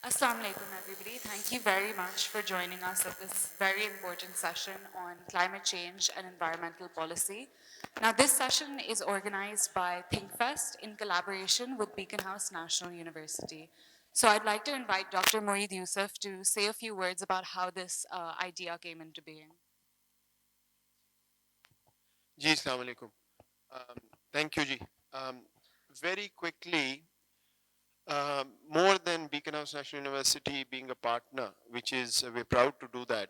Assalamu alaikum, everybody. Thank you very much for joining us at this very important session on climate change and environmental policy. Now, this session is organized by ThinkFest in collaboration with Beacon House National University. So I'd like to invite Dr. Moeed Yusuf to say a few words about how this idea came into being. Ji, Assalamu alaikum. Thank you, Ji. Um, Very quickly, more than Beacon House National University being a partner, which is, we're proud to do that.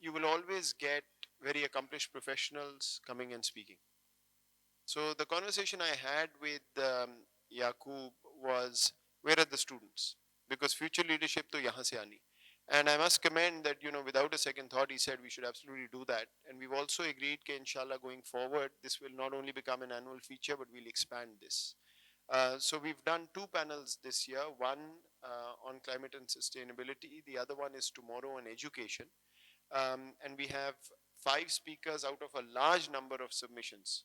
you will always get very accomplished professionals coming and speaking. So the conversation I had with Yaqub was, where are the students? Because future leadership to yahan se aani. And I must commend that, without a second thought, he said we should absolutely do that. And we've also agreed that, inshallah, going forward, this will not only become an annual feature, but we'll expand this. So we've done two panels this year, one on climate and sustainability, the other one is tomorrow on education. And we have 5 speakers out of a large number of submissions.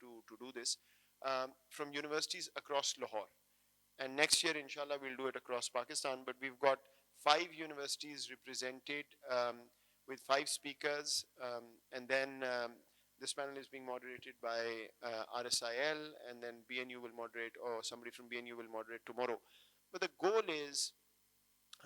to do this from universities across Lahore. And next year, inshallah, we'll do it across Pakistan. But we've got 5 universities represented with 5 speakers. And then this panel is being moderated by RSIL, and then BNU will moderate, or somebody from BNU will moderate tomorrow. But the goal is,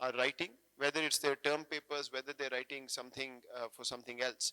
are writing, whether it's their term papers, whether they're writing something for something else.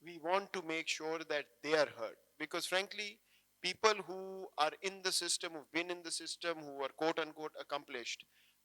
we want to make sure that they are heard. Because frankly, people who are in the system, who've been in the system, who are quote unquote accomplished,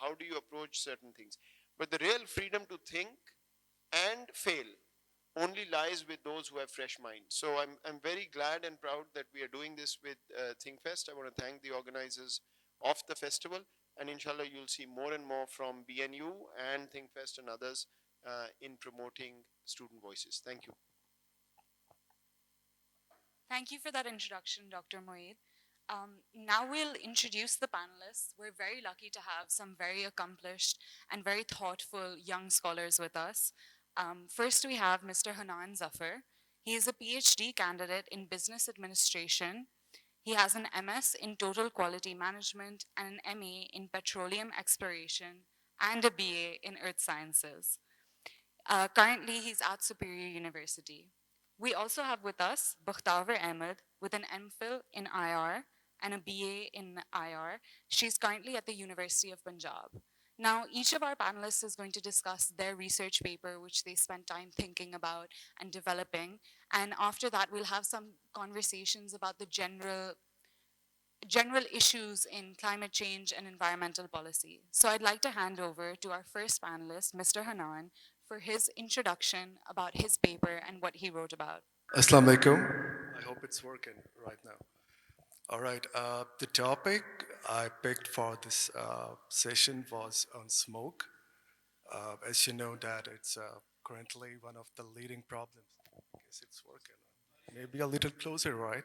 How do you approach certain things? But the real freedom to think and fail only lies with those who have fresh minds. So I'm very glad and proud that we are doing this with ThinkFest. I want to thank the organizers of the festival, and inshallah you'll see more and more from BNU and ThinkFest and others in promoting student voices. Thank you. Thank you for that introduction, Dr. Moeed. Now we'll introduce the panelists. We're very lucky to have some very accomplished and very thoughtful young scholars with us. First, we have Mr. Hanan Zafar. He is a PhD candidate in business administration. He has an MS in total quality management and an MA in petroleum exploration and a BA in earth sciences. Currently, he's at Superior University. We also have with us Bakhtaver Ahmed with an MPhil in IR and a BA in IR. She's currently at the University of Punjab. Now, each of our panelists is going to discuss their research paper, which they spent time thinking about and developing. And after that, we'll have some conversations about the general issues in climate change and environmental policy. So I'd like to hand over to our first panelist, Mr. Hanan, for his introduction about his paper and what he wrote about. Assalamu alaikum. I hope it's working right now. All right. The topic I picked for this session was on smoke. As you know, that it's currently one of the leading problems. I guess it's working. Maybe a little closer, right?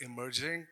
emerging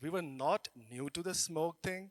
we were not new to the smoke thing.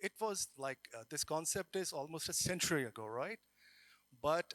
It was like this concept is almost a century ago, right? But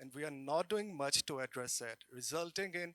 and we are not doing much to address it, resulting in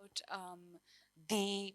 About the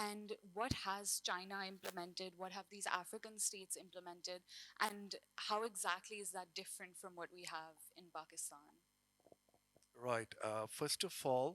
and what has China implemented, what have these African states implemented, and how exactly is that different from what we have in Pakistan? Right. First of all,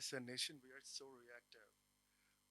as a nation we are so reactive.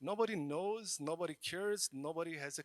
Nobody knows, nobody cares, nobody has a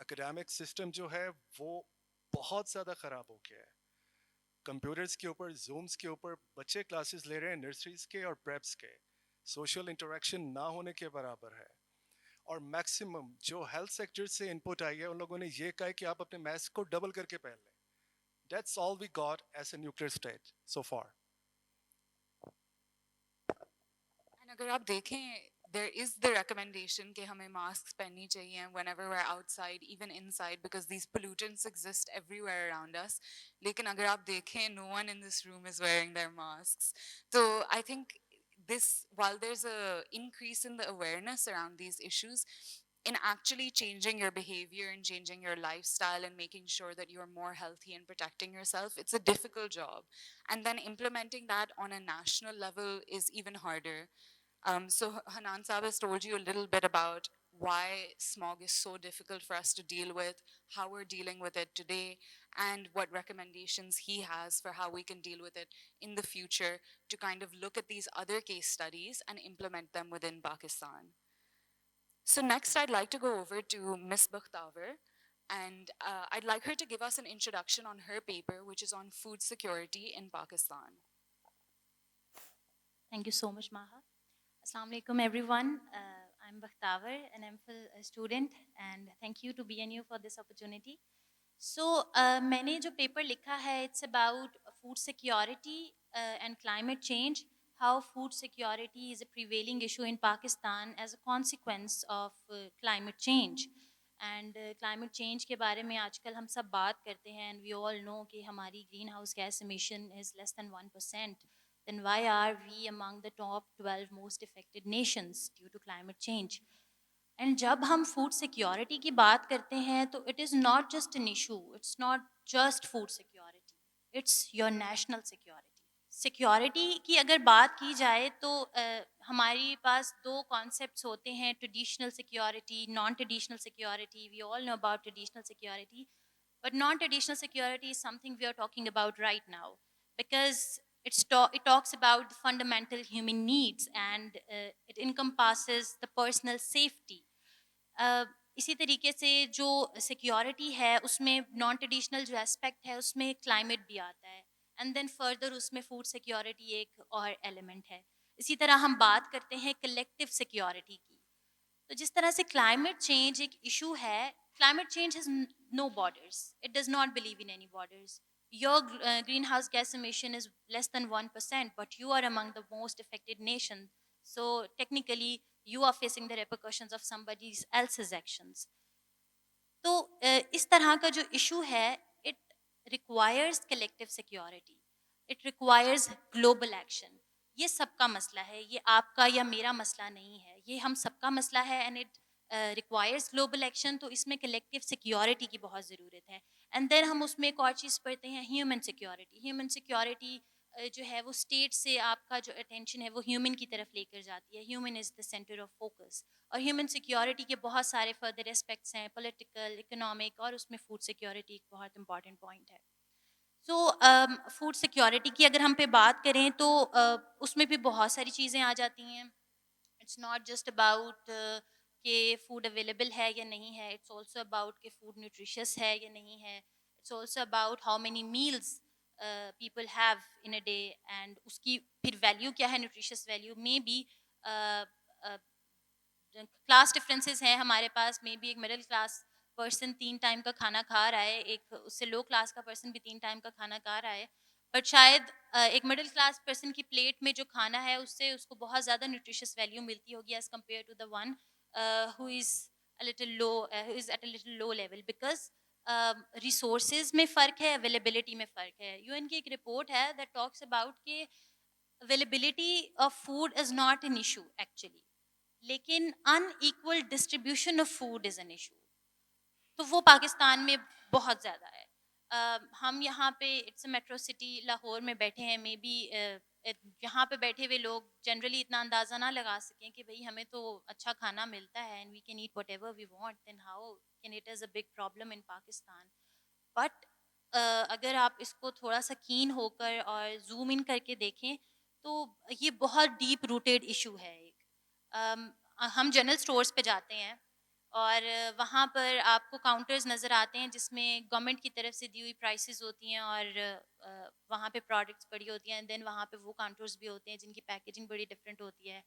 academic system جو ہے وہ بہت زیادہ خراب ہو گیا ہے. Computers کے اوپر، زومز کے اوپر بچے کلاسز لے رہے ہیں نرسریز کے اور پریپس کے. سوشل انٹریکشن نہ ہونے کے برابر ہے. اور میکسیمم جو ہیلتھ سیکٹر سے انپٹ آئی ہے ان لوگوں نے یہ کہا ہے کہ آپ اپنے میسک کو ڈبل کر کے پہن لیں. That's all we got as a nuclear state so far. And agar aap dekhein, there is the recommendation کہ ہمیں masks پہننی چاہیے whenever we're outside, even inside, because these pollutants exist everywhere around us. لیکن اگر آپ دیکھیں, no one in this room is wearing their masks. So I think while there's a increase in the awareness around these issues, in actually changing your behavior and changing your lifestyle and making sure that you're more healthy and protecting yourself, it's a difficult job. And then implementing that on a national level is even harder. So Hanan Saab has told you a little bit about why smog is so difficult for us to deal with, how we're dealing with it today, and what recommendations he has for how we can deal with it in the future to kind of look at these other case studies and implement them within Pakistan. So next, I'd like to go over to Ms. Bakhtavar, and I'd like her to give us an introduction on her paper, which is on food security in Pakistan. Thank you so much, Maha. Assalamu alaikum, everyone. I'm Bakhtavar, an MPhil student, and thank you to BNU for this opportunity. So, میں نے جو paper لکھا ہے, it's about food security and climate change, how food security is a prevailing issue in Pakistan as a consequence of climate change. And climate change کے بارے میں آج کل ہم سب بات کرتے ہیں, اینڈ وی آل نو کہ ہماری greenhouse gas emission is less than 1%. Then why are we among the top 12 most affected nations due to climate change. And جب ہم فوڈ سیکیورٹی کی بات کرتے ہیں تو it is not just an issue, it's not just food security, it's your national security. Security کی اگر بات کی جائے تو ہماری پاس دو کانسیپٹس ہوتے ہیں, traditional security, non traditional security. We all know about traditional security, but non traditional security is something we are talking about right now, because it talks about the fundamental human needs and it encompasses the personal safety. اسی طریقے سے جو security ہے اس میں naan traditional جو aspect ہے اس میں climate بھی آتا ہے, اینڈ دین فردر اس میں فوڈ سیکیورٹی ایک اور ایلیمنٹ ہے. اسی طرح ہم بات کرتے ہیں کلیکٹیو سیکیورٹی کی. تو جس طرح سے کلائمیٹ چینج ایک ایشو ہے, climate change has no borders, it does not believe in any borders. Your greenhouse gas emission is less than 1%, but you are among the most affected nations. So technically, you are facing the repercussions of somebody else's actions. تو اس طرح کا جو issue ہے, it requires collective security, it requires global action. یہ سب کا مسئلہ ہے, یہ آپ کا یا میرا مسئلہ نہیں ہے, یہ ہم سب کا مسئلہ ہے, and it requires global action. تو اس میں collective security کی بہت ضرورت ہے. اینڈ دین ہم اس میں ایک اور چیز پڑھتے ہیں, ہیومن سیکیورٹی. ہیومن سیکیورٹی جو ہے وہ اسٹیٹ سے آپ کا جو اٹینشن ہے وہ ہیومن کی طرف لے کر جاتی ہے. Human is the centre of focus. اور ہیومن سیکیورٹی کے بہت سارے فردر اسپیکٹس ہیں, پولیٹیکل, اکنامک, اور اس میں فوڈ سیکیورٹی ایک بہت امپارٹنٹ پوائنٹ ہے. سو فوڈ سیکیورٹی کی اگر ہم پہ بات کریں تو اس میں بھی بہت ساری چیزیں آ جاتی ہیں. اٹس ناٹ جسٹ اباؤٹ کہ فوڈ اویلیبل ہے یا نہیں ہے, اٹس آلسو اباؤٹ کہ فوڈ نیوٹریشیس ہے یا نہیں ہے. It's also about how many meals people have in a day, and اس کی پھر ویلیو کیا ہے, nutritious value. May be class differences ہیں ہمارے پاس, مے بی ایک مڈل کلاس پرسن 3 ٹائم کا کھانا کھا رہا ہے, ایک اس سے لو کلاس کا پرسن بھی 3 ٹائم کا کھانا کھا رہا ہے, بٹ شاید ایک مڈل کلاس پرسن کی پلیٹ میں جو کھانا ہے اس سے اس کو بہت زیادہ نیوٹریشیس ویلیو ملتی ہوگی as compare to the one who is a little low, who is at a little low level, because resources میں فرق ہے, اویلیبلٹی میں فرق ہے. UN کی ایک رپورٹ ہے that talks about کہ availability of food is not an issue actually, لیکن unequal distribution of food is an issue. تو وہ پاکستان میں بہت زیادہ ہے. ہم یہاں پہ it's a metro city Lahore میں بیٹھے ہیں, مے بی یہاں پہ بیٹھے ہوئے لوگ جنرلی اتنا اندازہ نہ لگا سکیں کہ بھئی ہمیں تو اچھا کھانا ملتا ہے and we can eat whatever we want, then how can it is a big problem in Pakistan. But اگر آپ اس کو تھوڑا سا کین ہو کر اور زوم ان کر کے دیکھیں تو یہ بہت ڈیپ روٹیڈ ایشو ہے. ایک ہم جنرل اسٹورس پہ جاتے ہیں, اور وہاں پر آپ کو کاؤنٹرز نظر آتے ہیں جس میں گورنمنٹ کی طرف سے دی ہوئی پرائسز ہوتی ہیں اور وہاں پہ پروڈکٹس پڑی ہوتی ہیں. دین وہاں پہ وہ کاؤنٹرز بھی ہوتے ہیں جن کی پیکیجنگ بڑی ڈفرینٹ ہوتی ہے,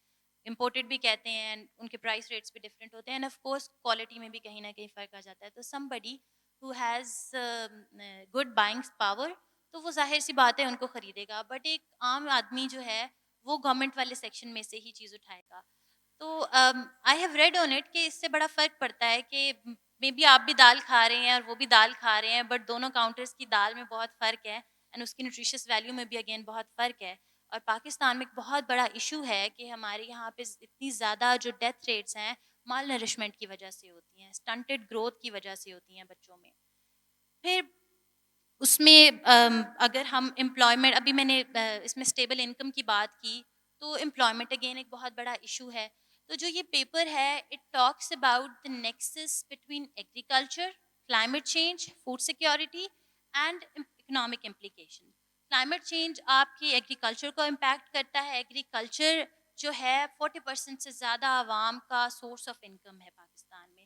امپورٹڈ بھی کہتے ہیں, and ان کے پرائس ریٹس بھی ڈفرینٹ ہوتے ہیں, اینڈ آف کورس کوالٹی میں بھی کہیں نہ کہیں فرق آ جاتا ہے. تو somebody who has good buying power, تو وہ ظاہر سی بات ہے ان کو خریدے گا. بٹ ایک عام آدمی جو ہے وہ گورنمنٹ والے سیکشن میں سے ہی چیز اٹھائے گا. تو I have read on it کہ اس سے بڑا فرق پڑتا ہے کہ مے بی آپ بھی دال کھا رہے ہیں اور وہ بھی دال کھا رہے ہیں, بٹ دونوں کاؤنٹرز کی دال میں بہت فرق ہے, اینڈ اس کی نیوٹریشس ویلیو میں بھی اگین بہت فرق ہے. اور پاکستان میں ایک بہت بڑا ایشو ہے کہ ہمارے یہاں پہ اتنی زیادہ جو ڈیتھ ریٹس ہیں مال نرشمنٹ کی وجہ سے ہوتی ہیں, اسٹنٹڈ گروتھ کی وجہ سے ہوتی ہیں بچوں میں. پھر اس میں اگر ہم امپلائمنٹ, ابھی میں نے اس میں اسٹیبل انکم کی بات کی, تو امپلائمنٹ اگین ایک بہت بڑا ایشو ہے. تو جو یہ پیپر ہے it talks about the nexus between agriculture, climate change, food security and economic implication. Climate change آپ کی ایگریکلچر کو امپیکٹ کرتا ہے. ایگریکلچر جو ہے 40% سے زیادہ عوام کا سورس آف انکم ہے پاکستان میں.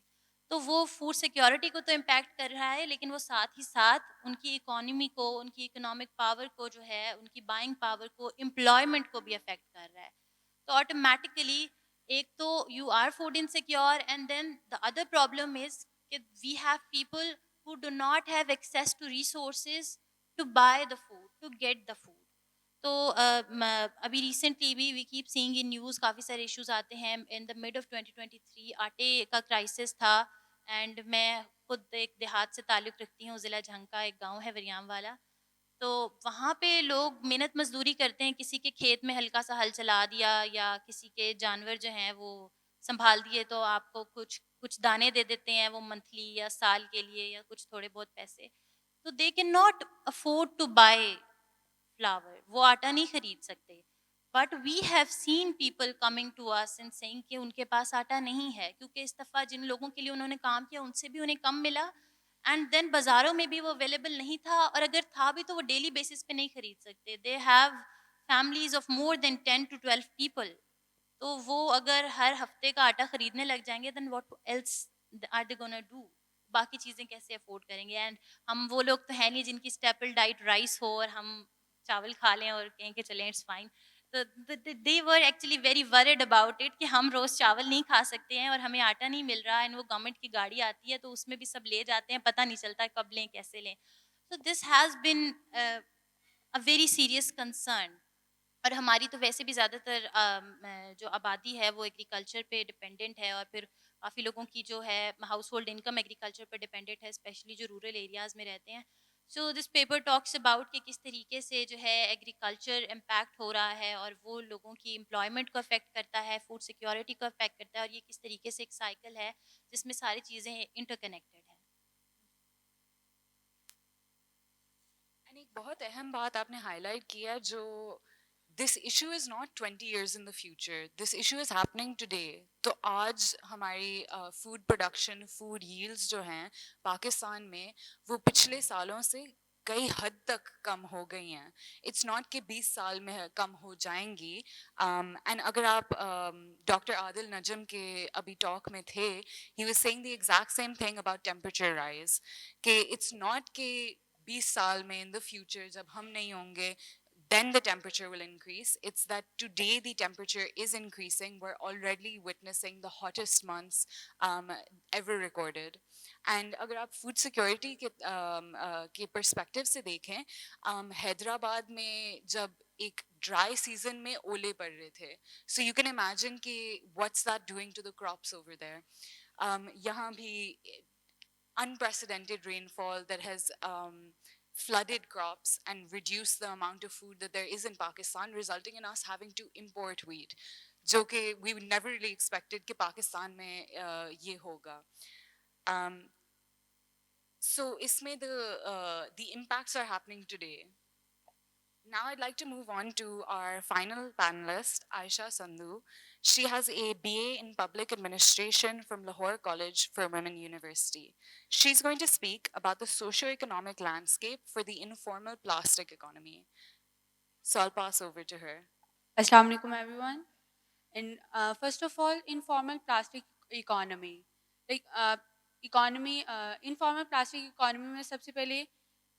تو وہ فوڈ سیکیورٹی کو تو امپیکٹ کر رہا ہے, لیکن وہ ساتھ ہی ساتھ ان کی اکانومی کو, ان کی اکنامک پاور کو جو ہے, ان کی بائنگ پاور کو, امپلائمنٹ کو بھی افیکٹ کر رہا ہے. تو آٹومیٹیکلی ایک تو you are food insecure, and then the other problem is کہ we have people who do not have access to resources to buy the food, to get the food. تو ابھی ریسنٹلی بھی we keep saying in news کافی سارے issues آتے ہیں. ان the mid of 2023 آٹے کا crisis تھا, اینڈ میں خود ایک دیہات سے تعلق رکھتی ہوں, ضلع جھنگ کا ایک گاؤں ہے وریام والا. تو وہاں پہ لوگ محنت مزدوری کرتے ہیں, کسی کے کھیت میں ہلکا سا ہل چلا دیا یا کسی کے جانور جو ہیں وہ سنبھال دیے, تو آپ کو کچھ دانے دے دیتے ہیں وہ منتھلی یا سال کے لیے, یا کچھ تھوڑے بہت پیسے. تو they can not afford to buy flour, وہ آٹا نہیں خرید سکتے. But we have seen people coming to us and saying کہ ان کے پاس آٹا نہیں ہے, کیونکہ اس دفعہ جن لوگوں کے لیے انہوں نے کام کیا ان سے بھی انہیں کم ملا, اینڈ دین بازاروں میں بھی وہ اویلیبل نہیں تھا, اور اگر تھا بھی تو وہ ڈیلی بیسس پہ نہیں خرید سکتے. They have families of more than 10 to 12 people. تو وہ اگر ہر ہفتے کا آٹا خریدنے لگ جائیں گے, then what else are they gonna do, باقی چیزیں کیسے افورڈ کریں گے. اینڈ ہم وہ لوگ تو ہیں نہیں جن کی اسٹیپل ڈائٹ رائس ہو اور ہم چاول کھا لیں اور کہیں کہ چلیں اٹس فائن. تو they were actually very worried about it کہ ہم روز چاول نہیں کھا سکتے ہیں اور ہمیں آٹا نہیں مل رہا, اینڈ وہ گورنمنٹ کی گاڑی آتی ہے تو اس میں بھی سب لے جاتے ہیں, پتہ نہیں چلتا کب لیں کیسے لیں. تو this has been a very serious concern. اور ہماری تو ویسے بھی زیادہ تر جو آبادی ہے وہ ایگریکلچر پہ ڈپینڈنٹ ہے, اور پھر کافی لوگوں کی جو ہے ہاؤس ہولڈ انکم ایگریکلچر پہ ڈپینڈنٹ ہے, اسپیشلی جو رورل ایریاز میں رہتے ہیں. سو دس پیپر ٹاکس اباؤٹ کہ کس طریقے سے جو ہے ایگریکلچر امپیکٹ ہو رہا ہے اور وہ لوگوں کی امپلائمنٹ کو افیکٹ کرتا ہے, فوڈ سیکیورٹی کو افیکٹ کرتا ہے, اور یہ کس طریقے سے ایک سائیکل ہے جس میں ساری چیزیں انٹر کنیکٹڈ ہیں. اینڈ ایک بہت اہم بات آپ نے ہائی لائٹ کیا, جو this issue is not 20 years in the future, this issue is happening today. تو آج ہماری فوڈ پروڈکشن, فوڈ ییلڈز جو ہیں پاکستان میں, وہ پچھلے سالوں سے کئی حد تک کم ہو گئی ہیں. اٹس ناٹ کہ 20 سال میں کم ہو جائیں گی. اینڈ اگر آپ ڈاکٹر عادل نجم کے ابھی ٹاک میں تھے, he was saying the exact same thing about temperature rise, کہ اٹس ناٹ کہ 20 سال میں ان دا فیوچر جب ہم نہیں ہوں گے then the temperature will increase. It's that today the temperature is increasing. We're already witnessing the hottest months ever recorded. And اگر آپ فوڈ سیکورٹی کے پرسپیکٹو سے دیکھیں, حیدرآباد میں جب ایک ڈرائی سیزن میں اولے پڑ رہے تھے, so you can imagine کہ what's that doing to the crops over there. یہاں بھی unprecedented rainfall that has flooded crops and reduced the amount of food that there is in Pakistan, resulting in us having to import wheat, جو کہ we never really expected کہ پاکستان میں یہ ہوگا. So اس میں the impacts are happening today. Now I'd like to move on to our final panelist, Aisha Sandhu. She has a BA in Public Administration from Lahore College for Women University. She's going to speak about the socio-economic landscape for the informal plastic economy. So I'll pass over to her. Assalamu alaikum everyone. And first of all, informal plastic economy. Like economy informal plastic economy میں سب سے پہلے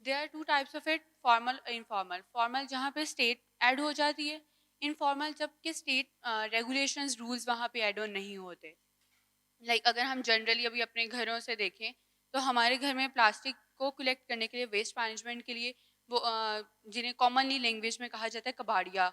there are two types of it, formal informal. Formal جہاں پہ state add ہو جاتی ہے، informal جب کہ اسٹیٹ ریگولیشنز رولز وہاں پہ ایڈ آن نہیں ہوتے. لائک اگر ہم جنرلی ابھی اپنے گھروں سے دیکھیں تو ہمارے گھر میں پلاسٹک کو کلیکٹ کرنے کے لیے، ویسٹ مینجمنٹ کے لیے، وہ جنہیں کامنلی لینگویج میں کہا جاتا ہے کباڑیا،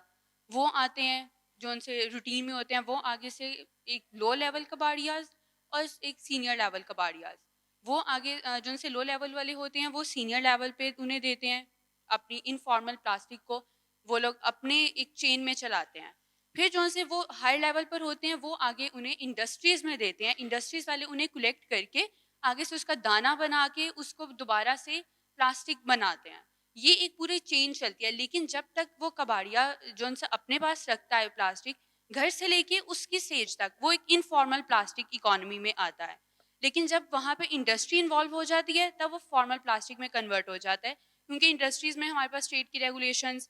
وہ آتے ہیں جو ان سے روٹین میں ہوتے ہیں. وہ آگے سے ایک لو لیول کباڑیاز اور ایک سینئر لیول کباڑیاز، وہ آگے جو ان سے لو لیول والے ہوتے ہیں وہ سینئر لیول پہ انہیں دیتے ہیں اپنی انفارمل پلاسٹک کو، وہ لوگ اپنے ایک چین میں چلاتے ہیں. پھر جو سے وہ ہائی لیول پر ہوتے ہیں وہ آگے انہیں انڈسٹریز میں دیتے ہیں، انڈسٹریز والے انہیں کلیکٹ کر کے آگے سے اس کا دانہ بنا کے اس کو دوبارہ سے پلاسٹک بناتے ہیں. یہ ایک پوری چین چلتی ہے. لیکن جب تک وہ کباڑیا جو ان سے اپنے پاس رکھتا ہے پلاسٹک گھر سے لے کے اس کی اسٹیج تک، وہ ایک انفارمل پلاسٹک اکانومی میں آتا ہے. لیکن جب وہاں پہ انڈسٹری انوالو ہو جاتی ہے تب وہ فارمل پلاسٹک میں کنورٹ ہو جاتا ہے، کیونکہ انڈسٹریز میں ہمارے پاس اسٹیٹ کی ریگولیشنز،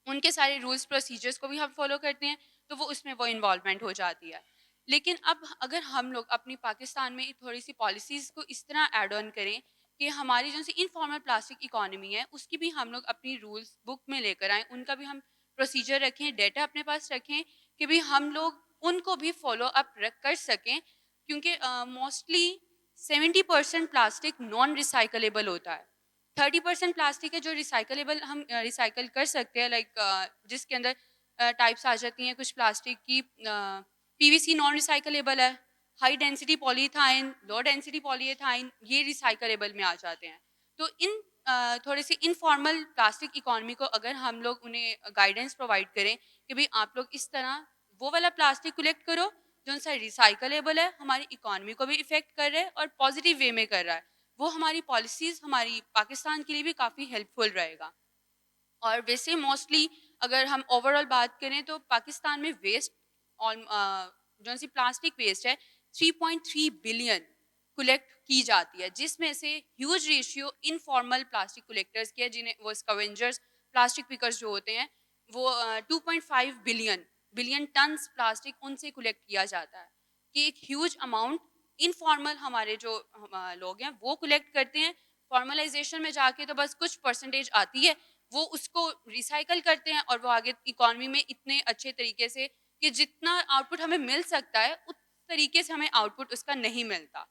ان کے سارے رولس پروسیجرس کو بھی ہم فالو کرتے ہیں، تو وہ اس میں وہ انوالومنٹ ہو جاتی ہے. لیکن اب اگر ہم لوگ اپنی پاکستان میں تھوڑی سی پالیسیز کو اس طرح ایڈ آن کریں کہ ہماری جو سی انفارمل پلاسٹک اکانومی ہے اس کی بھی ہم لوگ اپنی رولس بک میں لے کر آئیں، ان کا بھی ہم پروسیجر رکھیں، ڈیٹا اپنے پاس رکھیں کہ بھی ہم لوگ ان کو بھی فالو اپ کر سکیں. کیونکہ موسٹلی 70% پلاسٹک نان ریسائکلیبل ہوتا ہے. 30% پلاسٹک ہے جو ریسائکلیبل ہم ریسائکل کر سکتے ہیں، لائک جس کے اندر ٹائپس آ جاتی ہیں کچھ پلاسٹک کی. پی وی سی نان ریسائکلیبل ہے، ہائی ڈینسٹی پولی ایتھائن، لو ڈینسٹی پولی ایتھائن یہ ریسائکلیبل میں آ جاتے ہیں. تو ان تھوڑے سی انفارمل پلاسٹک اکانومی کو اگر ہم لوگ انہیں گائیڈنس پرووائڈ کریں کہ بھئی آپ لوگ اس طرح وہ والا پلاسٹک کلیکٹ کرو جو ان سے ریسائکلیبل ہے، ہماری اکانومی کو بھی افیکٹ کر رہا ہے اور پازیٹیو وے میں کر رہا ہے، وہ ہماری پالیسیز ہماری پاکستان کے لیے بھی کافی ہیلپ فل رہے گا. اور ویسے موسٹلی اگر ہم اوور آل بات کریں تو پاکستان میں ویسٹ جو سی پلاسٹک ویسٹ ہے 3.3 بلین کلیکٹ کی جاتی ہے، جس میں سے huge ratio informal plastic collectors کی ہے، جنہیں وہ اسکوینجرز پلاسٹک پکرز جو ہوتے ہیں وہ 2.5 بلین ٹنس پلاسٹک ان سے کلیکٹ کیا جاتا ہے. کہ ایک ہیوج اماؤنٹ انفارمل ہمارے جو لوگ ہیں وہ کلیکٹ کرتے ہیں. فارملائزیشن میں جا کے تو بس کچھ پرسنٹیج آتی ہے، وہ اس کو ریسائکل کرتے ہیں اور وہ آگے اکانومی میں اتنے اچھے طریقے سے کہ جتنا آؤٹ پٹ ہمیں مل سکتا ہے اس طریقے سے ہمیں آؤٹ پٹ اس کا نہیں ملتا.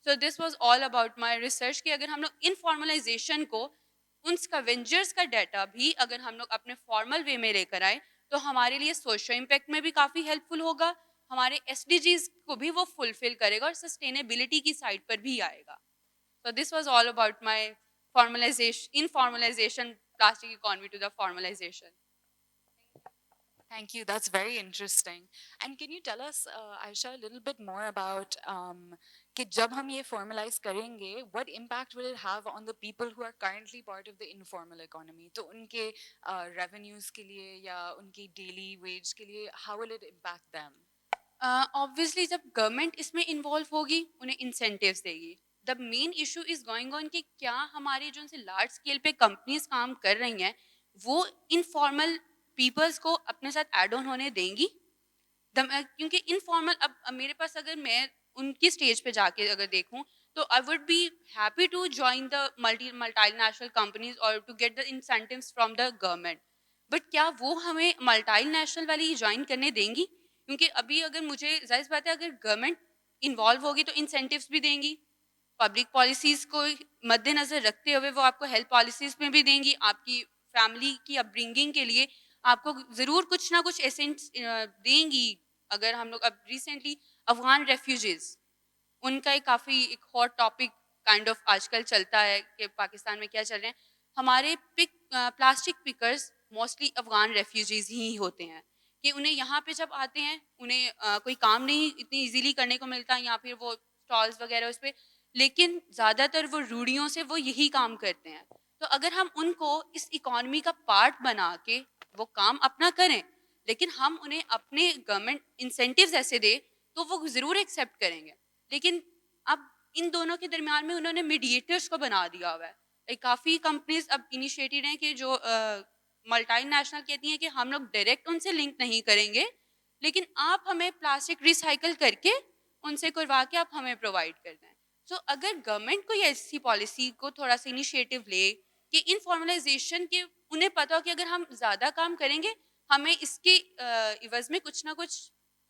So this was all about my research کہ اگر ہم لوگ انفارملائزیشن کو، ان اسکوینجرس کا ڈیٹا بھی اگر ہم لوگ اپنے فارمل وے میں لے کر آئیں تو ہمارے لیے سوشل امپیکٹ میں بھی کافی ہیلپ فل ہوگا، ہمارے ایس ڈی جیز کو بھی وہ فلفل کرے گا اور سسٹینیبلٹی کی سائڈ پر بھی آئے گا. So this was all about my informalization plastic economy to the formalization. Thank you. That's very interesting. And can you tell us, Aisha, a little bit more about کہ جب ہم یہ formalize کریں گے, what impact will it have on the people who are currently part of the informal economy? تو ان کے revenues کے لیے یا ان کی daily wage کے لیے, how will it impact them? Obviously جب گورنمنٹ اس میں انوالو ہوگی انہیں انسینٹیوز دے گی. دا main issue is going on کہ کیا ہماری جو ان سے لارج اسکیل پہ کمپنیز کام کر رہی ہیں وہ انفارمل پیپلس کو اپنے ساتھ ایڈ آن ہونے دیں گی. کیونکہ انفارمل اب میرے پاس اگر میں ان کی اسٹیج پہ جا کے اگر دیکھوں تو I would be happy to join the multinational companies اور to get the incentives from the government. But کیا وہ ہمیں ملٹی نیشنل والی جوائن کرنے دیں گی؟ کیونکہ ابھی اگر مجھے ظاہر بات ہے اگر گورنمنٹ انوالو ہوگی تو انسینٹیوز بھی دیں گی، پبلک پالیسیز کو مد نظر رکھتے ہوئے وہ آپ کو ہیلتھ پالیسیز میں بھی دیں گی، آپ کی فیملی کی اپ برنگنگ کے لیے آپ کو ضرور کچھ نہ کچھ ایسنٹس دیں گی. اگر ہم لوگ اب ریسنٹلی افغان ریفیوجیز ان کا ایک کافی ایک ہاٹ ٹاپک کائنڈ آف آج کل چلتا ہے کہ پاکستان میں کیا چل رہے ہیں. ہمارے پلاسٹک پکرز موسٹلی افغان ریفیوجیز ہی ہوتے ہیں کہ انہیں یہاں پہ جب آتے ہیں انہیں کوئی کام نہیں اتنی ایزیلی کرنے کو ملتا یا پھر وہ اسٹالز وغیرہ اس پہ، لیکن زیادہ تر وہ روڑیوں سے وہ یہی کام کرتے ہیں. تو اگر ہم ان کو اس اکانومی کا پارٹ بنا کے وہ کام اپنا کریں لیکن ہم انہیں اپنے گورنمنٹ انسینٹیوز ایسے دے تو وہ ضرور ایکسیپٹ کریں گے. لیکن اب ان دونوں کے درمیان میں انہوں نے میڈیٹرس کو بنا دیا ہوا ہے. کافی کمپنیز اب انیشیٹڈ ہیں کہ جو ملٹی نیشنل کہتی ہیں کہ ہم لوگ ڈائریکٹ ان سے لنک نہیں کریں گے لیکن آپ ہمیں پلاسٹک ریسائکل کر کے ان سے کروا کے آپ ہمیں پرووائڈ کر دیں. سو اگر گورنمنٹ کوئی ایسی پالیسی کو تھوڑا سا انیشیٹو لے کہ انفارملائزیشن کے انہیں پتا ہو کہ اگر ہم زیادہ کام کریں گے ہمیں اس کے عوض میں کچھ نہ کچھ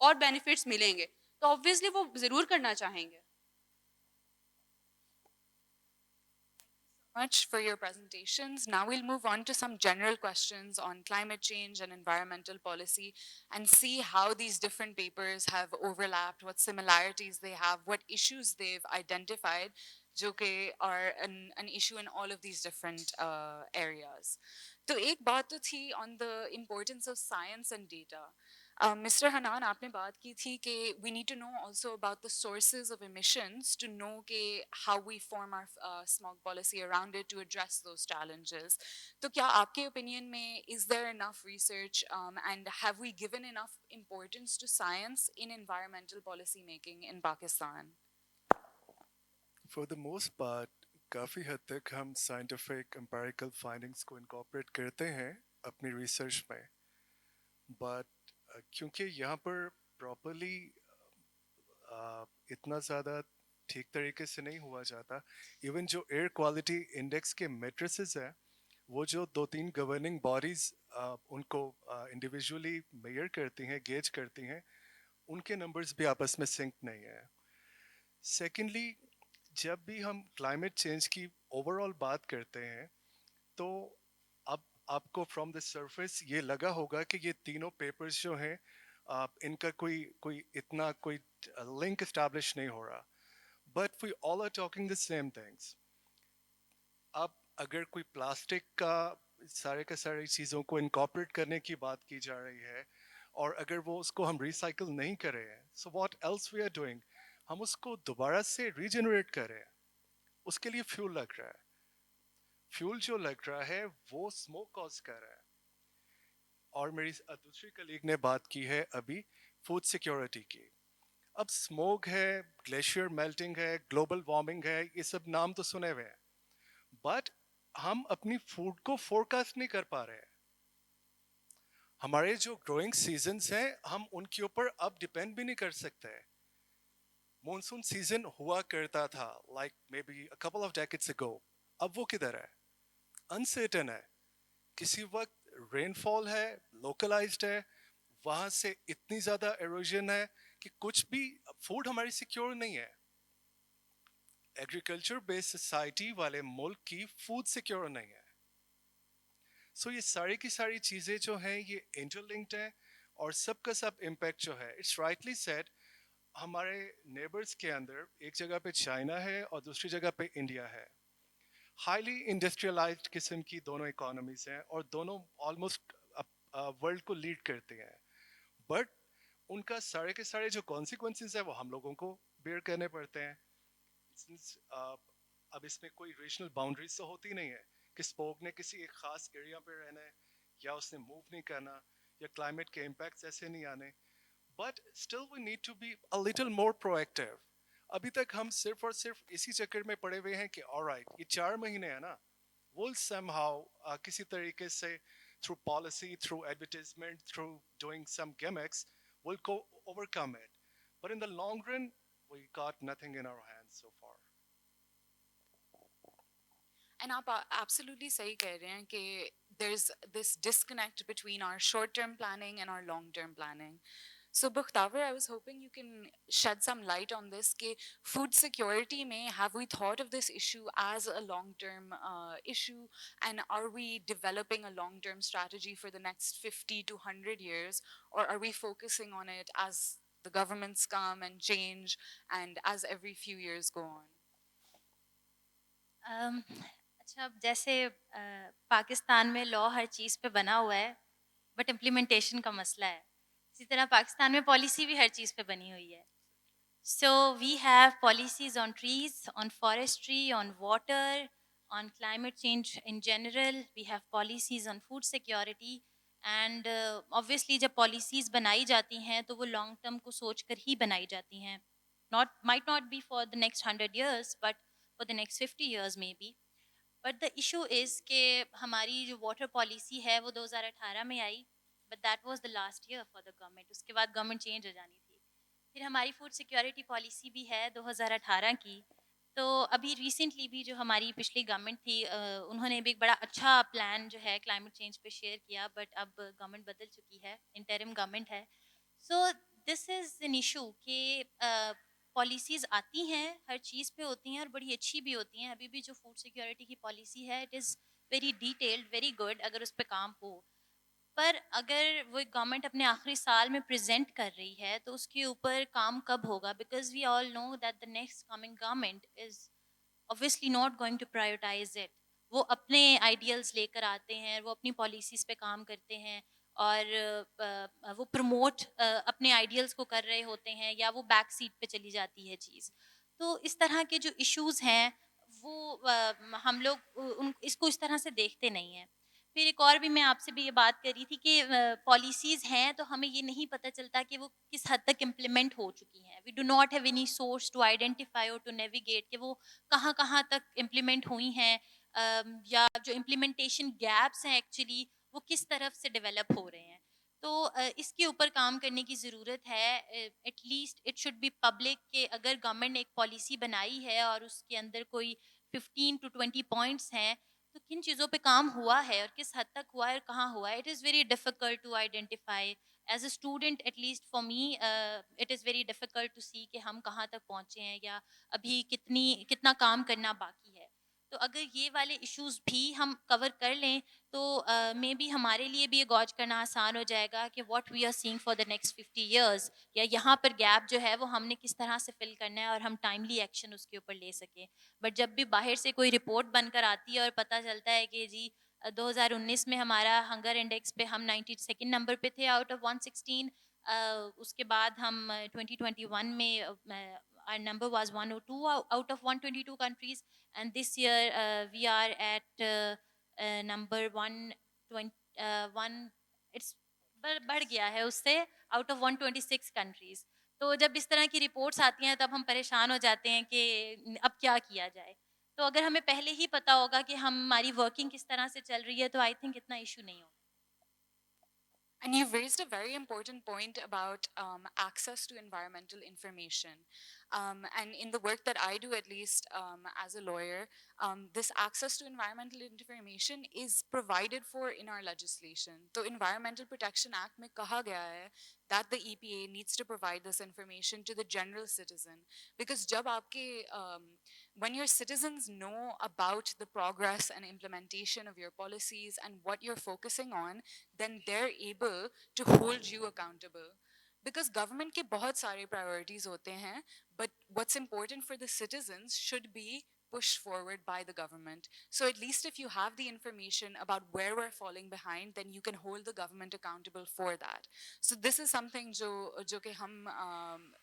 اور بینیفٹس ملیں گے, تو آبویسلی وہ ضرور کرنا چاہیں گے. Much for your presentations. Now we'll move on to some general questions on climate change and environmental policy and see how these different papers have overlapped, what similarities they have, what issues they've identified, jo ke are an issue in all of these different areas. To ek baat to thi on the importance of science and data. Mr. Hanan, آپ نے بات کی تھی کہ we need to know also about the sources of emissions to know کہ how we form our smog policy around it to address those challenges. تو کیا آپ کے opinion میں is there enough research and have we given enough importance to science in environmental policy making in Pakistan? For the most part کافی حد تک ہم scientific empirical findings کو incorporate کرتے ہیں اپنی ریسرچ میں, بٹ کیونکہ یہاں پر پراپرلی اتنا زیادہ ٹھیک طریقے سے نہیں ہوا جاتا. ایون جو ایئر کوالٹی انڈیکس کے میٹریسز ہیں وہ جو 2-3 گورننگ باڈیز ان کو انڈیویجولی میئر کرتی ہیں, گیج کرتی ہیں, ان کے نمبرز بھی آپس میں سنک نہیں ہیں. سیکنڈلی جب بھی ہم کلائمیٹ چینج کی اوور آل بات کرتے ہیں تو اب آپ کو فرام دا سرفیس یہ لگا ہوگا کہ یہ تینوں پیپرز جو ہیں ان کا کوئی اتنا کوئی لنک اسٹیبلش نہیں ہو رہا, but we all are talking the same things. اب اگر کوئی پلاسٹک کا ساری چیزوں کو انکارپوریٹ کرنے کی بات کی جا رہی ہے اور اگر وہ اس کو ہم ریسائیکل نہیں کر رہے ہیں, so what else we are doing, ہم اس کو دوبارہ سے ریجنریٹ کر رہے ہیں, اس کے لیے فیول لگ رہا ہے. فیول جو لگ رہا ہے وہ اسموک کاز کر رہا ہے. اور میری دوسری کلیگ نے بات کی ہے ابھی فوڈ سیکیورٹی کی. اب اسموک ہے, گلیشیئر میلٹنگ ہے, گلوبل وارمنگ ہے, یہ سب نام تو سنے ہوئے ہیں, بٹ ہم اپنی فوڈ کو فورکاسٹ نہیں کر پا رہے ہیں. ہمارے جو گروئنگ سیزنز ہیں ہم ان کے اوپر اب ڈپینڈ بھی نہیں کر سکتے. مونسون سیزن ہوا کرتا تھا like may be couple of decades ago, اب وہ کدھر ہے؟ انسرٹن ہے. کسی وقت رین فال ہے, لوکلائزڈ ہے, وہاں سے اتنی زیادہ ایروژن ہے کہ کچھ بھی فوڈ ہماری سیکیور نہیں ہے. ایگریکلچر بیسڈ سوسائٹی والے ملک کی فوڈ سیکیور نہیں ہے. سو یہ ساری کی ساری چیزیں جو ہیں یہ انٹر لنکڈ ہیں اور سب کا سب امپیکٹ جو ہے اٹس رائٹلی سیڈ. ہمارے نیبرز کے اندر ایک جگہ پہ چائنا ہے اور دوسری جگہ پہ انڈیا ہے. ہائیلی انڈسٹریلائزڈ قسم کی دونوں اکانومیز ہیں اور دونوں آلموسٹ ورلڈ کو لیڈ کرتے ہیں, بٹ ان کا سارے کے سارے جو کانسیکوینسز ہیں وہ ہم لوگوں کو بیئر کرنے پڑتے ہیں. اب اس میں کوئی ریجنل باؤنڈریز تو ہوتی نہیں ہے کہ اسپوک نے کسی ایک خاص ایریا پہ رہنا ہے یا اس نے موو نہیں کرنا یا کلائمیٹ کے امپیکٹس ایسے نہیں آنے, but still we need to be a little more proactive. ابھی تک ہم صرف اور صرف اسی چکر میں پڑے ہوئے ہیں کہ آلرائٹ یہ 4 مہینے ہیں نا, ول سم ہاؤ کسی طریقے سے through policy, through advertisement, through doing some gimmicks will کو overcome it. But in the long run, we got nothing in our hands so far. And آپ absolutely صحیح کہہ رہے ہیں کہ there's this disconnect between our short-term planning and our long-term planning. So Bakhtavar, I was hoping you can shed some light on this کہ food security میں have we thought of this issue as a long-term issue and are we developing a long-term strategy for the next 50 to 100 years or are we focusing on it as the governments come and change and as every few years go on? اچھا, اب جیسے پاکستان میں لا ہر چیز پہ بنا ہوا ہے but implementation کا مسئلہ ہے, اسی طرح پاکستان میں پالیسی بھی ہر چیز پہ بنی ہوئی ہے. So we have policies on trees, on forestry, on water, on climate change in general. We have policies on food security and obviously جب پالیسیز بنائی جاتی ہیں تو وہ لانگ ٹرم کو سوچ کر ہی بنائی جاتی ہیں. Might not be for the next 100 years but for the next 50 years maybe. But the issue is کہ ہماری جو واٹر پالیسی ہے وہ 2018 میں آئی, but that was the last year for the government. اس کے بعد گورنمنٹ چینج ہو جانی تھی. پھر ہماری فوڈ سیکیورٹی پالیسی بھی ہے 2018 کی. تو ابھی ریسنٹلی بھی جو ہماری پچھلی گورنمنٹ تھی انہوں نے بھی ایک بڑا اچھا پلان جو ہے کلائمیٹ چینج پہ شیئر کیا, بٹ اب گورنمنٹ بدل چکی ہے, انٹرم گورنمنٹ ہے. سو دس از این ایشو کہ پالیسیز آتی ہیں ہر چیز پہ ہوتی ہیں اور بڑی اچھی بھی ہوتی ہیں. ابھی بھی جو فوڈ سیکیورٹی کی پالیسی ہے it is very detailed, very good اگر اس پہ کام ہو. پر اگر وہ گورنمنٹ اپنے آخری سال میں پریزنٹ کر رہی ہے تو اس کے اوپر کام کب ہوگا؟ Because we all know that the next coming government is obviously not going to prioritize it. وہ اپنے آئیڈیلز لے کر آتے ہیں, وہ اپنی پالیسیز پہ کام کرتے ہیں اور وہ پروموٹ اپنے آئیڈیلز کو کر رہے ہوتے ہیں یا وہ بیک سیٹ پہ چلی جاتی ہے چیز. تو اس طرح کے جو ایشوز ہیں وہ ہم لوگ اس کو اس طرح سے دیکھتے نہیں ہیں. پھر ایک اور بھی میں آپ سے بھی یہ بات کر رہی تھی کہ پالیسیز ہیں تو ہمیں یہ نہیں پتہ چلتا کہ وہ کس حد تک امپلیمنٹ ہو چکی ہیں. We do not have any source to identify اور ٹو نیویگیٹ کہ وہ کہاں کہاں تک امپلیمنٹ ہوئی ہیں, یا جو امپلیمنٹیشن گیپس ہیں ایکچولی وہ کس طرف سے ڈیولپ ہو رہے ہیں. تو اس کے اوپر کام کرنے کی ضرورت ہے. At least it should be public کہ اگر گورنمنٹ نے ایک پالیسی بنائی ہے اور اس کے اندر کوئی 15 to 20 پوائنٹس ہیں تو کن چیزوں پہ کام ہوا ہے اور کس حد تک ہوا ہے اور کہاں ہوا ہے. It is very difficult to identify as a student, at least for me it is very difficult to see کہ ہم کہاں تک پہنچے ہیں یا ابھی کتنا کام کرنا باقی ہے. تو اگر یہ والے ایشوز بھی ہم کور کر لیں تو مے بی ہمارے لیے بھی یہ گوج کرنا آسان ہو جائے گا کہ what we are seeing for the next 50 years, یا یہاں پر گیپ جو ہے وہ ہم نے کس طرح سے فل کرنا ہے اور ہم ٹائملی ایکشن اس کے اوپر لے سکیں. بٹ جب بھی باہر سے کوئی رپورٹ بن کر آتی ہے اور پتہ چلتا ہے کہ جی 2019 میں ہمارا ہنگر انڈیکس پہ ہم 92 نمبر پہ تھے آؤٹ آف 116, اس کے بعد ہم 2021 میں our number was 102 out of 122 countries, and this year we are at number 1, it's بڑھ گیا ہے اس سے out of 126 countries. تو جب اس طرح کی رپورٹس آتی ہیں تب ہم پریشان ہو جاتے ہیں کہ اب کیا کیا جائے. تو اگر ہمیں پہلے ہی پتہ ہوگا کہ ہماری ورکنگ کس طرح سے چل رہی ہے تو آئی تھنک اتنا ایشو نہیں ہوگا. And you've raised a very important point about access to environmental information. And in the work that I do, at least as a lawyer, this access to environmental information is provided for in our legislation. So Environmental Protection Act mein kaha gaya hai that the EPA needs to provide this information to the general citizen. Because when your citizens know about the progress and implementation of your policies and what you're focusing on, then they're able to hold you accountable. Because government ke bahut sare priorities hote hain, but what's important for the citizens should be pushed forward by the government. So at least if you have the information about where we're falling behind, then you can hold the government accountable for that. So this is something jo ke hum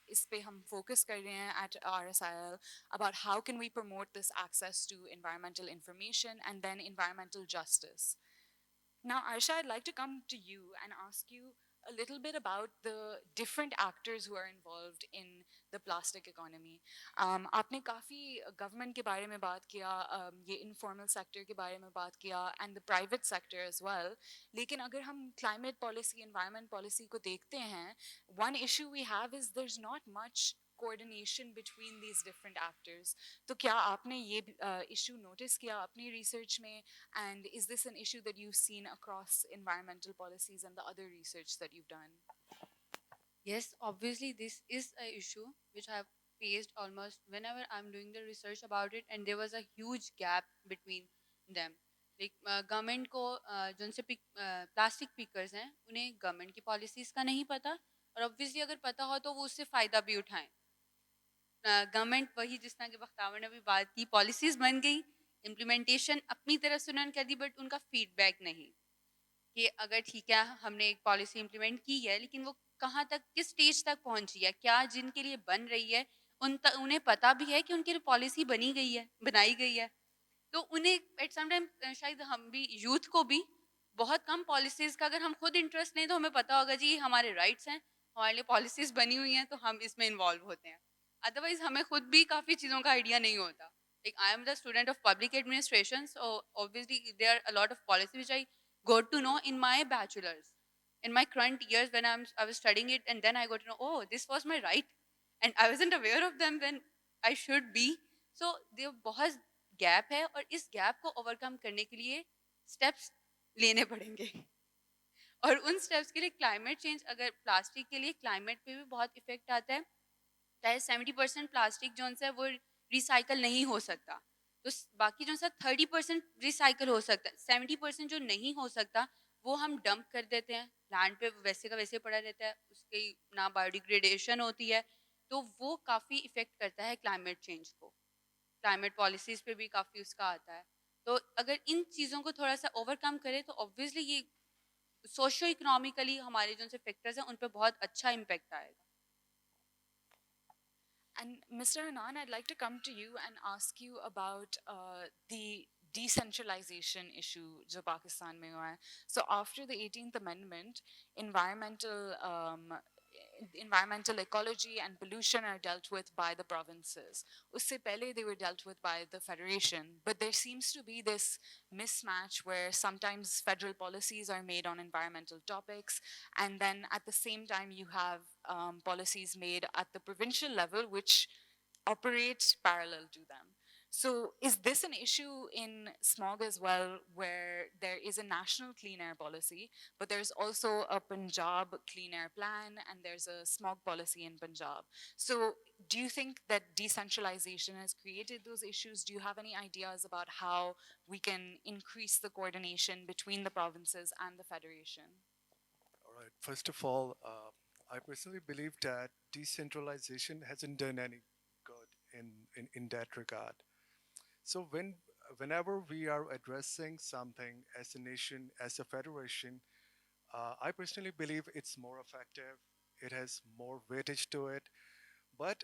is pe hum focus kar rahe hain at RSIL, about how can we promote this access to environmental information and then environmental justice. Now, Aisha, I'd like to come to you and ask you a little bit about the different actors who are involved in the plastic economy. Aapne kafi government ke baare mein baat kiya, ye informal sector ke baare mein baat kiya, and the private sector as well. Lekin agar hum climate policy, environment policy ko dekhte hain, one issue we have is there's not much coordination between these different actors. تو کیا آپ نے یہ issue notice کیا اپنی research میں, and is this an issue that you seen across environmental policies and the other research that you've done? Yes, obviously this is an issue which I have faced almost whenever I'm doing the research about it, and there was a huge gap between them. Like government کو جو ان سے plastic peckers ہیں انہیں government کی policies کا نہیں پتہ, اور obviously اگر پتہ ہو تو وہ اس سے فائدہ بھی اٹھائیں. گورنمنٹ وہی جس طرح کہ بختاور نے بھی بات کی, پالیسیز بن گئی, امپلیمنٹیشن اپنی طرف سے انہوں نے کر دی, بٹ ان کا فیڈ بیک نہیں کہ اگر ٹھیک ہے ہم نے ایک پالیسی امپلیمنٹ کی ہے لیکن وہ کہاں تک, کس سٹیج تک پہنچی ہے, کیا جن کے لیے بن رہی ہے انہیں پتہ بھی ہے کہ ان کی پالیسی بنائی گئی ہے. تو انہیں ایٹ سم ٹائم شاید ہم بھی یوتھ کو بھی بہت کم پالیسیز کا اگر ہم خود انٹرسٹ لیں تو ہمیں پتہ ہوگا جی ہمارے رائٹس ہیں, ہمارے لیے پالیسیز بنی ہوئی ہیں تو ہم اس میں انوالو ہوتے ہیں. ادروائز ہمیں خود بھی کافی چیزوں کا آئیڈیا نہیں ہوتا. Like I am the student of public administration, so obviously there are a lot of policies which I got to know in my bachelor's. In my current years when I was studying it, and then I got to know, oh, this was my right. and I wasn't aware of them when I should be. So there بہت gap ہے, اور اس gap کو over کم کرنے کے لیے steps لینے پڑیں گے. اور ان اسٹیپس کے لیے کلائمیٹ چینج, اگر پلاسٹک کے لیے کلائمیٹ پہ بھی بہت افیکٹ آتا ہے. چاہے 70% پلاسٹک جو ہے وہ ریسائکل نہیں ہو سکتا, تو باقی جو سا 30% ریسائکل ہو سکتا ہے. 70% جو نہیں ہو سکتا وہ ہم ڈمپ کر دیتے ہیں لینڈ پہ, ویسے کا ویسے پڑا رہتا ہے, اس کی نہ بایو ڈیگریڈیشن ہوتی ہے, تو وہ کافی افیکٹ کرتا ہے کلائمیٹ چینج کو. کلائمیٹ پالیسیز پہ بھی کافی اس کا آتا ہے. تو اگر ان چیزوں کو تھوڑا سا اوور کم کرے تو آبویسلی یہ سوشو اکنامیکلی ہمارے جو سے فیکٹرز ہیں ان پہ بہت اچھا امپیکٹ آئے گا. And Mr. Hanan, I'd like to come to you and ask you about the decentralization issue jo Pakistan mein hua hai. So after the 18th Amendment, environmental ecology and pollution are dealt with by the provinces. Usse pehle they were dealt with by the federation, but there seems to be this mismatch where sometimes federal policies are made on environmental topics, and then at the same time you have policies made at the provincial level which operate parallel to them. So is this an issue in smog as well, where there is a national clean air policy, but there's also a Punjab clean air plan and there's a smog policy in Punjab? So do you think that decentralization has created those issues? Do you have any ideas about how we can increase the coordination between the provinces and the federation? All right. First of all, I personally believe that decentralization hasn't done any good in that regard. So whenever we are addressing something as a nation, as a federation, I personally believe it's more effective. It has more weightage to it. But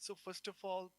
so first of all,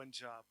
Punjab,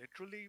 literally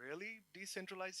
really decentralize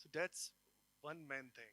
So that's one main thing.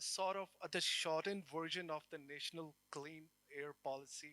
sort of the shortened version of the national clean air policy,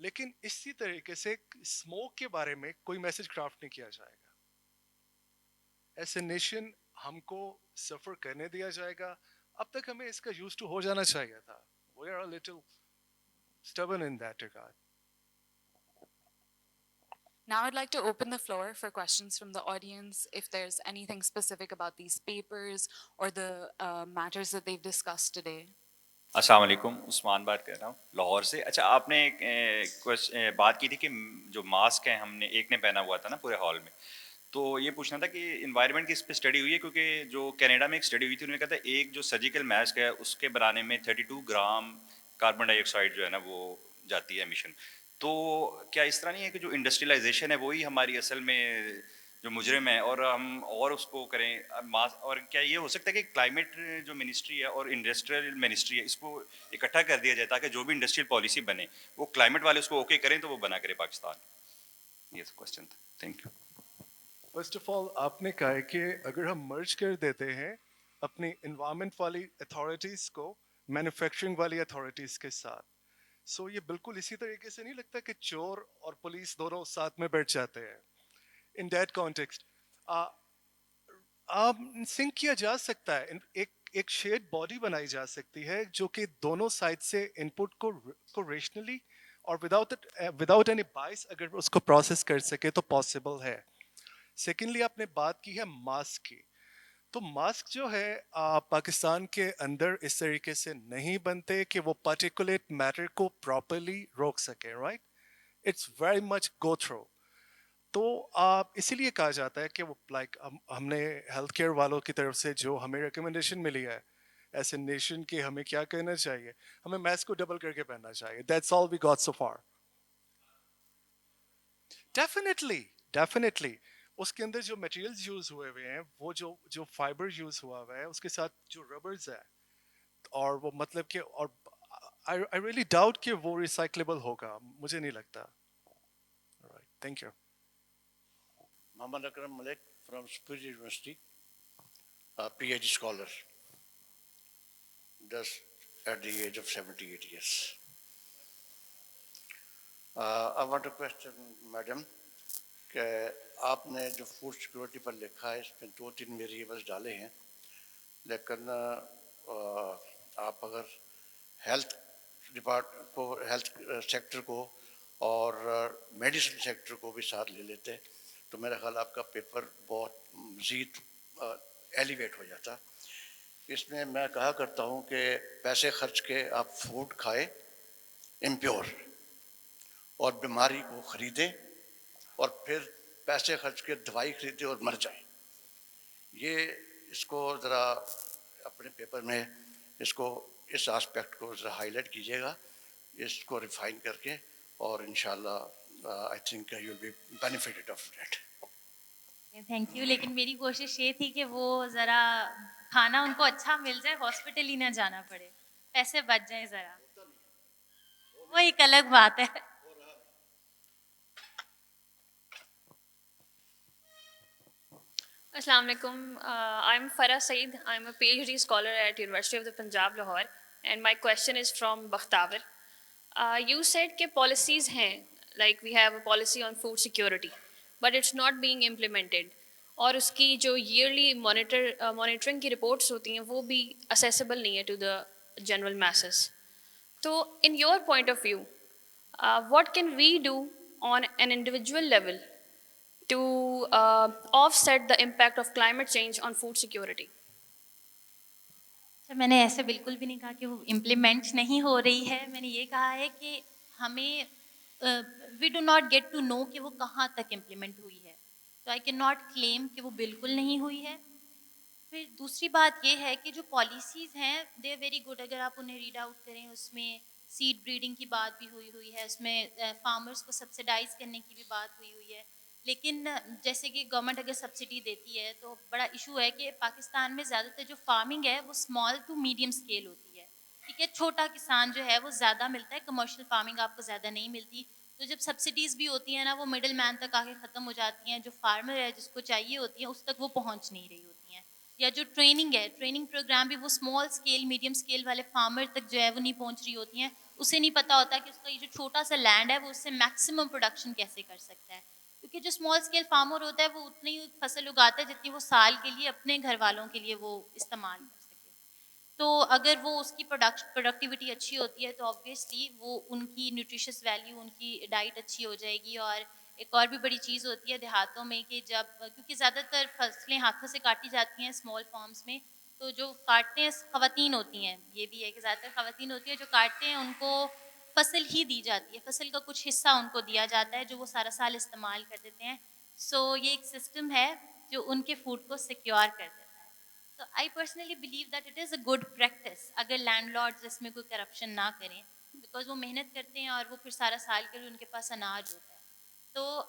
لیکن اسی طریقے سے smoke کے بارے میں کوئی message craft نہیں کیا جائے گا. ایز اے نیشن ہم کو سفر کرنے دیا جائے گا. اب تک ہمیں اس کا یوز ٹو ہو جانا چاہیے تھا. We are little stubborn in that regard. Now I'd like to open the floor for questions from the audience if there's anything specific about these papers or the matters that they've discussed today. السلام علیکم. عثمان بات کر رہا ہوں لاہور سے. اچھا آپ نے بات کی تھی کہ جو ماسک ہیں ہم نے ایک نے پہنا ہوا تھا نا پورے ہال میں, تو یہ پوچھنا تھا کہ انوائرمنٹ کی اس پہ اسٹڈی ہوئی ہے, کیونکہ جو کینیڈا میں ایک اسٹڈی ہوئی تھی انہوں نے کہا تھا ایک جو سرجیکل ماسک ہے اس کے بنانے میں 32 گرام کاربن ڈائی آکسائڈ جو ہے نا وہ جاتی ہے ایمیشن. تو کیا اس طرح نہیں ہے کہ جو انڈسٹریلائزیشن ہے وہی ہماری اصل میں جو مجرم ہے, اور ہم اور اس کو کریں, اور کیا یہ ہو سکتا ہے کہ کلائمیٹ جو منسٹری ہے اور انڈسٹریل منسٹری ہے اس کو اکٹھا کر دیا جائے تاکہ جو بھی انڈسٹریل پالیسی بنے وہ کلائمیٹ والے اس کو اوکے کریں تو وہ بنا کرے پاکستان. یہ کوشچن تھا. Thank you. First of all آپ نے کہا ہے کہ اگر ہم مرج کر دیتے ہیں اپنی انوائرمنٹ والی اتھارٹیز کو مینوفیکچرنگ والی اتھارٹیز کے ساتھ, سو یہ بالکل اسی طریقے سے نہیں لگتا کہ چور اور پولیس دونوں ساتھ میں بیٹھ جاتے ہیں. ان دیٹ کانٹیکسٹ آپ سنک کیا جا سکتا ہے, ایک شیڈ باڈی بنائی جا سکتی ہے جو کہ دونوں سائڈ سے ان پٹ کو ریشنلی اور وداؤٹ اینی بائس اگر اس کو پروسیس کر سکے تو پاسبل ہے. سیکنڈلی آپ نے بات کی ہے ماسک کی, تو ماسک جو ہے پاکستان کے اندر اس طریقے سے نہیں بنتے کہ وہ پرٹیکولیٹ میٹر کو پراپرلی روک سکے, right. It's very much go through. تو اسی لیے کہا جاتا ہے کہ وہ لائک ہم نے ہیلتھ کیئر والوں کی طرف سے جو ہمیں ریکمنڈیشن ملی ہے ایز اے نیشن کہ ہمیں کیا کرنا چاہیے, ہمیں ماسک کو ڈبل کر کے پہننا چاہیے. That's all we got so far. Definitely اس کے اندر جو مٹیریلز یوز ہوئے ہوئے ہیں وہ جو فائبر یوز ہوا ہوا ہے اس کے ساتھ جو ربرز ہے, اور وہ مطلب کہ اور I really doubt کہ وہ ریسائکلیبل ہوگا, مجھے نہیں لگتا. Thank you. Muhammad Akram Malik from Superior University, a PhD scholar, just at the age of 78 years. I want to question Madam کہ آپ نے جو فوڈ سیکورٹی پر لکھا ہے اس میں 2-3 ویریبلس ڈالے ہیں, لیکن آپ اگر ہیلتھ سیکٹر کو اور میڈیسن سیکٹر کو بھی ساتھ لے لیتے تو میرا خیال آپ کا پیپر بہت مزید ایلیویٹ ہو جاتا. اس میں میں کہا کرتا ہوں کہ پیسے خرچ کے آپ فوڈ کھائیں امپیور, اور بیماری کو خریدیں, اور پھر پیسے خرچ کے دوائی خریدیں اور مر جائیں. یہ اس کو ذرا اپنے پیپر میں اس آسپیکٹ کو ذرا ہائی لائٹ کیجیے گا, اس کو ریفائن کر کے, اور انشاءاللہ I think you will be benefited of that. Thank you. لیکن میری کوشش یہ تھی کہ وہ ذرا کھانا ان کو اچھا مل جائے, ہاسپٹل ہی نہ جانا پڑے, پیسے بچ جائیں ذرا, وہ ایک الگ بات ہے. السلام علیکم. I'm Farah Saeed. I'm a PhD scholar at University of the Punjab, Lahore. And my question is from Bakhtawar. You said that policies hain, like we have a policy on food security, but it's not being implemented. اور اس کی جو yearly monitoring کی reports ہوتی ہیں وہ بھی accessible نہیں ہے ٹو دا جنرل میسز. تو in your point of view what can we do on an individual level to offset the impact of climate change on food security? میں نے ایسے بالکل بھی نہیں کہا کہ وہ امپلیمنٹ نہیں ہو رہی ہے. میں نے یہ کہا ہے کہ ہمیں we do not get to know کہ وہ کہاں تک امپلیمنٹ ہوئی ہے, تو آئی کین ناٹ کلیم کہ وہ بالکل نہیں ہوئی ہے. پھر دوسری بات یہ ہے کہ جو پالیسیز ہیں دے آر ویری گڈ. اگر آپ انہیں ریڈ آؤٹ کریں اس میں سیڈ بریڈنگ کی بات بھی ہوئی ہے, اس میں فارمرس کو سبسیڈائز کرنے کی بھی بات ہوئی ہے. لیکن جیسے کہ گورنمنٹ اگر سبسڈی دیتی ہے تو بڑا ایشو ہے کہ پاکستان میں زیادہ تر جو فارمنگ ہے وہ اسمال ٹو میڈیم اسکیل ہوتی ہے. ٹھیک ہے, چھوٹا کسان جو ہے وہ زیادہ ملتا ہے, کمرشل فارمنگ آپ کو زیادہ نہیں ملتی. تو جب سبسڈیز بھی ہوتی ہیں نا وہ مڈل مین تک آ کے ختم ہو جاتی ہیں, جو فارمر ہے جس کو چاہیے ہوتی ہیں اس تک وہ پہنچ نہیں رہی ہوتی ہیں. یا جو ٹریننگ ہے, ٹریننگ پروگرام بھی وہ اسمال اسکیل میڈیم اسکیل والے فارمر تک جو ہے وہ نہیں پہنچ رہی ہوتی ہیں, اسے نہیں پتہ ہوتا کہ اس کا یہ جو چھوٹا سا لینڈ ہے وہ اس سے میکسیمم پروڈکشن کیسے کر سکتا ہے. کیونکہ جو اسمال اسکیل فارمر ہوتا ہے وہ اتنی فصل اگاتا ہے جتنی وہ سال کے لیے اپنے گھر والوں کے لیے وہ استعمال کر سکے. تو اگر وہ اس کی پروڈکٹیوٹی اچھی ہوتی ہے تو آبویسلی وہ ان کی نیوٹریشس ویلیو, ان کی ڈائٹ اچھی ہو جائے گی. اور ایک اور بھی بڑی چیز ہوتی ہے دیہاتوں میں کہ جب, کیونکہ زیادہ تر فصلیں ہاتھوں سے کاٹی جاتی ہیں اسمال فارمز میں, تو جو کاٹتے ہیں خواتین ہوتی ہیں, یہ بھی ہے کہ زیادہ تر خواتین ہوتی ہیں جو کاٹتے ہیں, ان کو فصل ہی دی جاتی ہے, فصل کا کچھ حصہ ان کو دیا جاتا ہے جو وہ سارا سال استعمال کر دیتے ہیں. سو یہ ایک سسٹم ہے جو ان کے فوڈ کو سیکیور کر دیتا ہے. تو I personally believe that it is a good practice اگر لینڈ لارڈز اس میں کوئی کرپشن نہ کریں, بیکاز وہ محنت کرتے ہیں اور وہ پھر سارا سال کے لیے ان کے پاس اناج ہوتا ہے. تو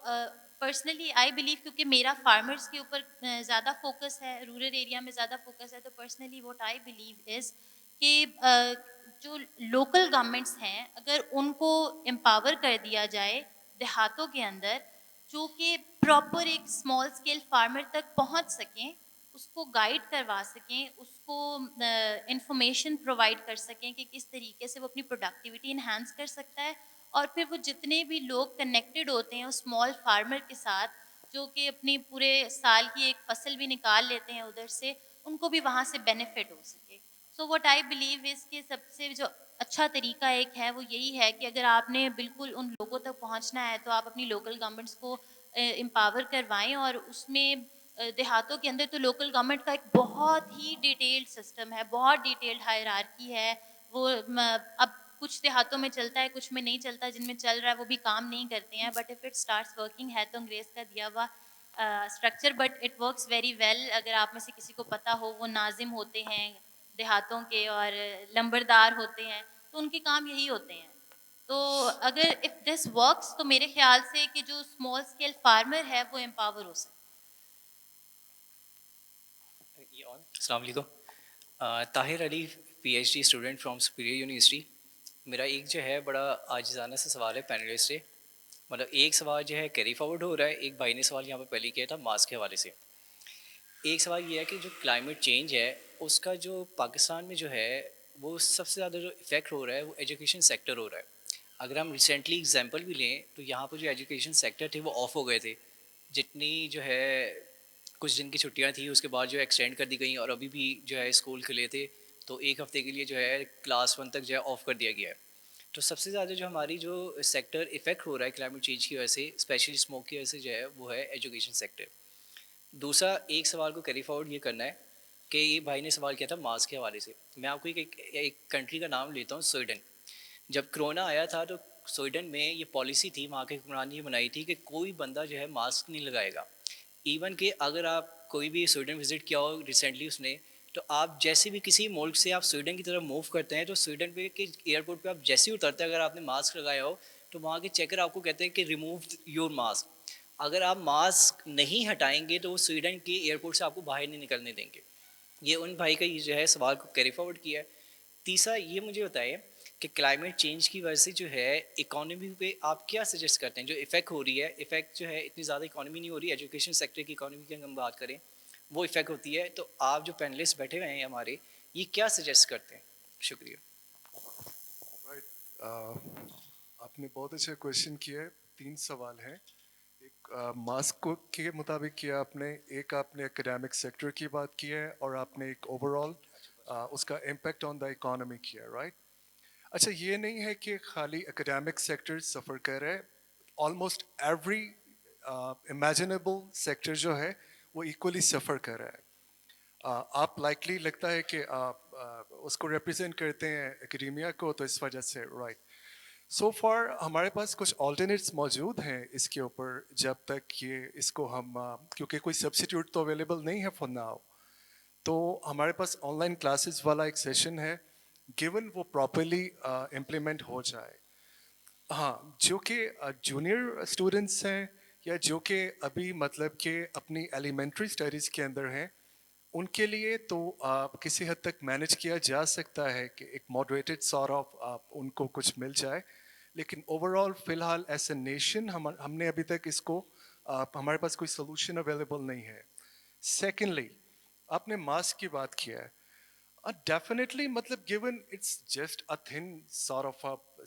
پرسنلی آئی بلیو, کیونکہ میرا فارمرس کے اوپر زیادہ فوکس ہے, رورل ایریا میں زیادہ فوکس ہے, تو پرسنلی واٹ آئی بلیو از کہ جو لوکل گورنمنٹس ہیں اگر ان کو امپاور کر دیا جائے دیہاتوں کے اندر, جو کہ پراپر ایک اسمال اسکیل فارمر تک پہنچ سکیں, اس کو گائیڈ کروا سکیں, اس کو انفارمیشن پرووائڈ کر سکیں کہ کس طریقے سے وہ اپنی پروڈکٹیوٹی انہینس کر سکتا ہے. اور پھر وہ جتنے بھی لوگ کنیکٹڈ ہوتے ہیں اس اسمال فارمر کے ساتھ, جو کہ اپنی پورے سال کی ایک فصل بھی نکال لیتے ہیں ادھر سے, ان کو بھی وہاں سے بینیفٹ ہو سکے. سو واٹ آئی بلیو اس کے سب سے جو اچھا طریقہ ایک ہے وہ یہی ہے کہ اگر آپ نے بالکل ان لوگوں تک پہنچنا ہے تو آپ اپنی لوکل گورنمنٹس کو امپاور کروائیں. اور اس میں دیہاتوں کے اندر تو لوکل گورنمنٹ کا ایک بہت ہی ڈیٹیلڈ سسٹم ہے, بہت ڈیٹیلڈ ہائرارکی ہے. وہ اب کچھ دیہاتوں میں چلتا ہے, کچھ میں نہیں چلتا, جن میں چل رہا ہے وہ بھی کام نہیں کرتے ہیں. But if it starts working, ہے تو انگریز کا دیا ہوا structure, but it works very well. اگر آپ میں سے کسی کو پتہ ہو, وہ ناظم ہوتے ہیں دیہاتوں کے اور لمبردار ہوتے ہیں, تو ان کے کام یہی ہوتے ہیں. تو اگر اف دس ورکس تو میرے خیال سے کہ جو اسمال اسکیل فارمر ہے وہ امپاور ہو سکتا ہے. السلام علیکم. Tahir Ali, P H D student from Superior University. میرا ایک جو ہے بڑا عاجزانہ سا سوال ہے پینلسٹ سے. مطلب ایک سوال جو ہے کیری فارورڈ ہو رہا ہے, ایک بھائی نے سوال یہاں پہ پہلے کیا تھا ماسک کے حوالے سے. ایک سوال یہ ہے کہ جو کلائمیٹ چینج ہے اس کا جو پاکستان میں جو ہے وہ سب سے زیادہ جو افیکٹ ہو رہا ہے وہ ایجوکیشن سیکٹر ہو رہا ہے. اگر ہم ریسنٹلی اگزامپل بھی لیں تو یہاں پہ جو ایجوکیشن سیکٹر تھے وہ آف ہو گئے تھے. جتنی جو ہے کچھ دن کی چھٹیاں تھیں اس کے بعد جو ہے ایکسٹینڈ کر دی گئیں, اور ابھی بھی جو ہے اسکول کھلے تھے تو ایک ہفتے کے لیے جو ہے کلاس 1 تک جو ہے آف کر دیا گیا ہے. تو سب سے زیادہ جو ہماری جو سیکٹر افیکٹ ہو رہا ہے کلائمیٹ چینج کی وجہ سے, اسپیشلی اسموک کی وجہ سے جو ہے وہ ہے ایجوکیشن سیکٹر. دوسرا ایک سوال کو کیری فارورڈ یہ کرنا ہے کہ یہ بھائی نے سوال کیا تھا ماسک کے حوالے سے. میں آپ کو ایک کنٹری کا نام لیتا ہوں, سویڈن. جب کرونا آیا تھا تو سویڈن میں یہ پالیسی تھی, وہاں کے حکمران نے یہ بنائی تھی کہ کوئی بندہ جو ہے ماسک نہیں لگائے گا. ایون کہ اگر آپ کوئی بھی سویڈن وزٹ کیا ہو ریسنٹلی اس نے, تو آپ جیسے بھی کسی ملک سے آپ سویڈن کی طرف موو کرتے ہیں تو سویڈن پہ کے ایئرپورٹ پہ آپ جیسے ہی اترتے ہیں اگر آپ نے ماسک لگایا ہو تو وہاں کے چیکر آپ کو کہتے ہیں کہ ریموو یور ماسک. اگر آپ ماسک نہیں ہٹائیں گے تو وہ سویڈن کے ایئرپورٹ سے آپ کو باہر نہیں نکلنے دیں گے. یہ ان بھائی کا یہ جو ہے سوال کو کیری فارورڈ کیا ہے. تیسرا یہ مجھے بتائیے کہ کلائمیٹ چینج کی وجہ سے جو ہے اکانومی پہ آپ کیا سجیسٹ کرتے ہیں, جو افیکٹ ہو رہی ہے, افیکٹ جو ہے اتنی زیادہ اکانومی نہیں ہو رہی, ایجوکیشن سیکٹر کی اکانومی کی ہم بات کریں وہ افیکٹ ہوتی ہے, تو آپ جو پینلسٹ بیٹھے ہوئے ہیں ہمارے, یہ کیا سجیسٹ کرتے ہیں؟ شکریہ. آپ نے بہت اچھا کویشچن کیا ہے. 3 سوال ہیں. ایک ماسک کے مطابق کیا آپ نے, ایک آپ نے اکیڈیمک سیکٹر کی بات کی ہے, اور آپ نے ایک اوور آل اس کا امپیکٹ آن دا اکانومی کیا, رائٹ. اچھا, یہ نہیں ہے کہ خالی اکیڈیمک سیکٹر سفر کر رہے, آلموسٹ ایوری امیجنیبل سیکٹر جو ہے وہ ایکولی سفر کر رہا ہے. آپ لائکلی لگتا ہے کہ آپ اس کو ریپرزینٹ کرتے ہیں اکیڈیمیا کو, تو اس وجہ سے رائٹ. سو فار ہمارے پاس کچھ آلٹرنیٹس موجود ہیں اس کے اوپر, جب تک یہ اس کو ہم کیونکہ کوئی سبسٹیٹیوٹ تو اویلیبل نہیں ہے فار ناؤ, تو ہمارے پاس آن لائن کلاسز والا ایک سیشن ہے, گیون وہ پراپرلی امپلیمنٹ ہو جائے. ہاں, جو کہ جونیئر اسٹوڈنٹس ہیں یا جو کہ ابھی مطلب کہ اپنی ایلیمنٹری اسٹڈیز کے اندر ہیں, ان کے لیے تو کسی حد تک مینیج کیا جا سکتا ہے کہ ایک ماڈریٹڈ سارٹ آف ان کو کچھ مل جائے. لیکن اوور آل فی الحال ایز اے نیشن ہم نے ابھی تک اس کو ہمارے پاس کوئی سولوشن اویلیبل نہیں ہے. سیکنڈلی, آپ نے ماسک کی بات کیا ہے. ڈیفینیٹلی, مطلب given it's just a thin sort of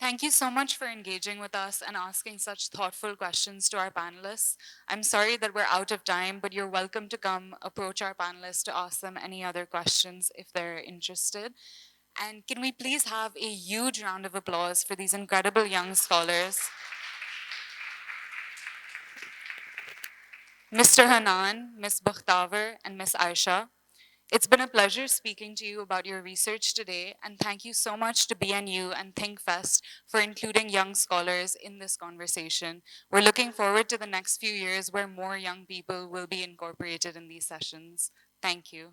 Thank you so much for engaging with us and asking such thoughtful questions to our panelists. I'm sorry that we're out of time, but you're welcome to come approach our panelists to ask them any other questions if they're interested. And can we please have a huge round of applause for these incredible young scholars? Mr. Hanan, Ms. Bakhtavar, and Ms. Aisha. It's been a pleasure speaking to you about your research today, and thank you so much to BNU and ThinkFest for including young scholars in this conversation. We're looking forward to the next few years where more young people will be incorporated in these sessions. Thank you.